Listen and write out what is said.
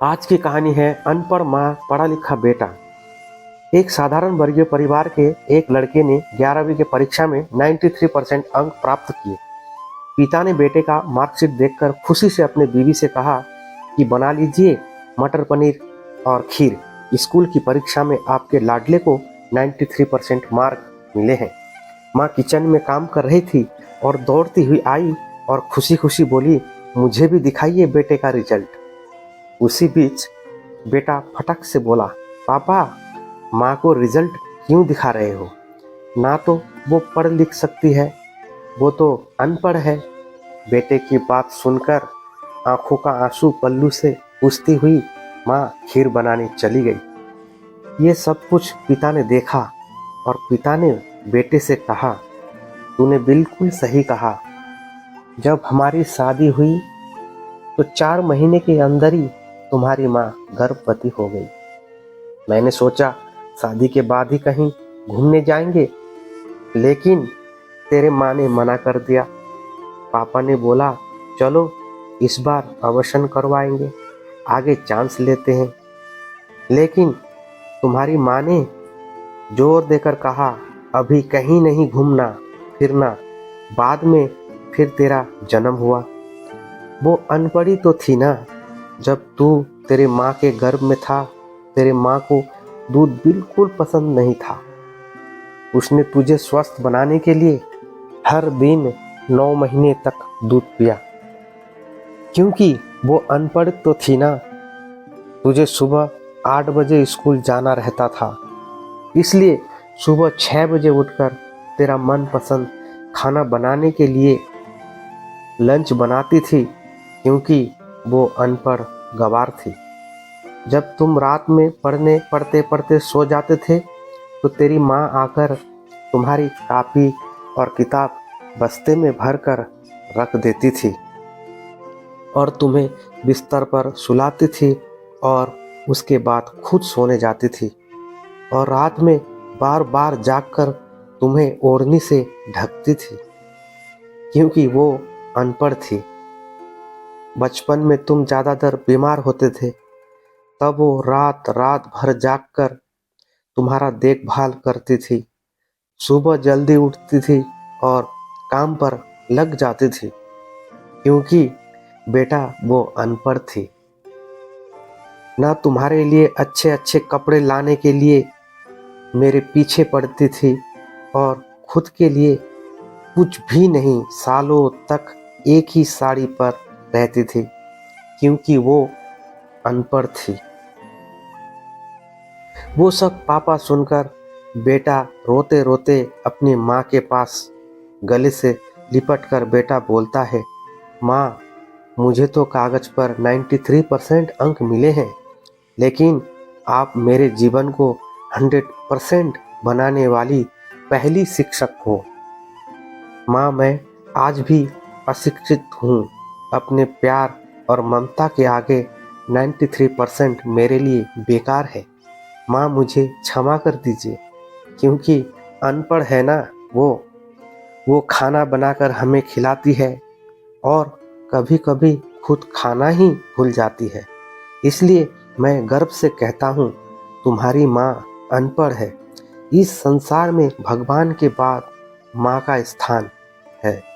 आज की कहानी है अनपढ़ माँ पढ़ा लिखा बेटा। एक साधारण वर्गीय परिवार के एक लड़के ने 11वीं की परीक्षा में 93% अंक प्राप्त किए। पिता ने बेटे का मार्कशीट देखकर खुशी से अपने बीवी से कहा कि बना लीजिए मटर पनीर और खीर। स्कूल की परीक्षा में आपके लाडले को 93% मार्क मिले हैं। माँ किचन में काम कर रही थी और दौड़ती हुई आई और खुशी खुशी बोली, मुझे भी दिखाइए बेटे का रिजल्ट। उसी बीच बेटा फटक से बोला, पापा माँ को रिजल्ट क्यों दिखा रहे हो? ना तो वो पढ़ लिख सकती है, वो तो अनपढ़ है। बेटे की बात सुनकर आंखों का आंसू पल्लू से पूछती हुई माँ खीर बनाने चली गई। ये सब कुछ पिता ने देखा और पिता ने बेटे से कहा, तूने बिल्कुल सही कहा। जब हमारी शादी हुई तो 4 महीने के अंदर ही तुम्हारी माँ गर्भवती हो गई। मैंने सोचा शादी के बाद ही कहीं घूमने जाएंगे, लेकिन तेरे माँ ने मना कर दिया। पापा ने बोला, चलो इस बार अबॉर्शन करवाएंगे, आगे चांस लेते हैं। लेकिन तुम्हारी माँ ने जोर देकर कहा, अभी कहीं नहीं घूमना फिरना, बाद में फिर तेरा जन्म हुआ। वो अनपढ़ी तो थी ना। जब तू तेरे माँ के गर्भ में था, तेरे माँ को दूध बिल्कुल पसंद नहीं था। उसने तुझे स्वस्थ बनाने के लिए हर दिन 9 महीने तक दूध पिया। क्योंकि वो अनपढ़ तो थी ना। तुझे सुबह 8 बजे स्कूल जाना रहता था, इसलिए सुबह 6 बजे उठकर तेरा मनपसंद खाना बनाने के लिए लंच बनाती थी, क्योंकि वो अनपढ़ गवार थी। जब तुम रात में पढ़ते पढ़ते सो जाते थे तो तेरी माँ आकर तुम्हारी कॉपी और किताब बस्ते में भरकर रख देती थी और तुम्हें बिस्तर पर सुलाती थी और उसके बाद खुद सोने जाती थी और रात में बार बार जागकर तुम्हें ओढ़नी से ढकती थी, क्योंकि वो अनपढ़ थी। बचपन में तुम ज़्यादातर बीमार होते थे, तब वो रात रात भर जागकर तुम्हारा देखभाल करती थी। सुबह जल्दी उठती थी और काम पर लग जाती थी, क्योंकि बेटा वो अनपढ़ थी। ना तुम्हारे लिए अच्छे अच्छे कपड़े लाने के लिए मेरे पीछे पड़ती थी और खुद के लिए कुछ भी नहीं, सालों तक एक ही साड़ी पर रहती थी, क्योंकि वो अनपढ़ थी। वो सब पापा सुनकर बेटा रोते रोते अपनी माँ के पास गले से लिपट कर बेटा बोलता है, माँ मुझे तो कागज पर 93% अंक मिले हैं, लेकिन आप मेरे जीवन को 100% बनाने वाली पहली शिक्षक हो। माँ मैं आज भी अशिक्षित हूँ। अपने प्यार और ममता के आगे 93% मेरे लिए बेकार है। माँ मुझे क्षमा कर दीजिए, क्योंकि अनपढ़ है ना। वो खाना बनाकर हमें खिलाती है और कभी कभी खुद खाना ही भूल जाती है। इसलिए मैं गर्व से कहता हूँ, तुम्हारी माँ अनपढ़ है। इस संसार में भगवान के बाद माँ का स्थान है।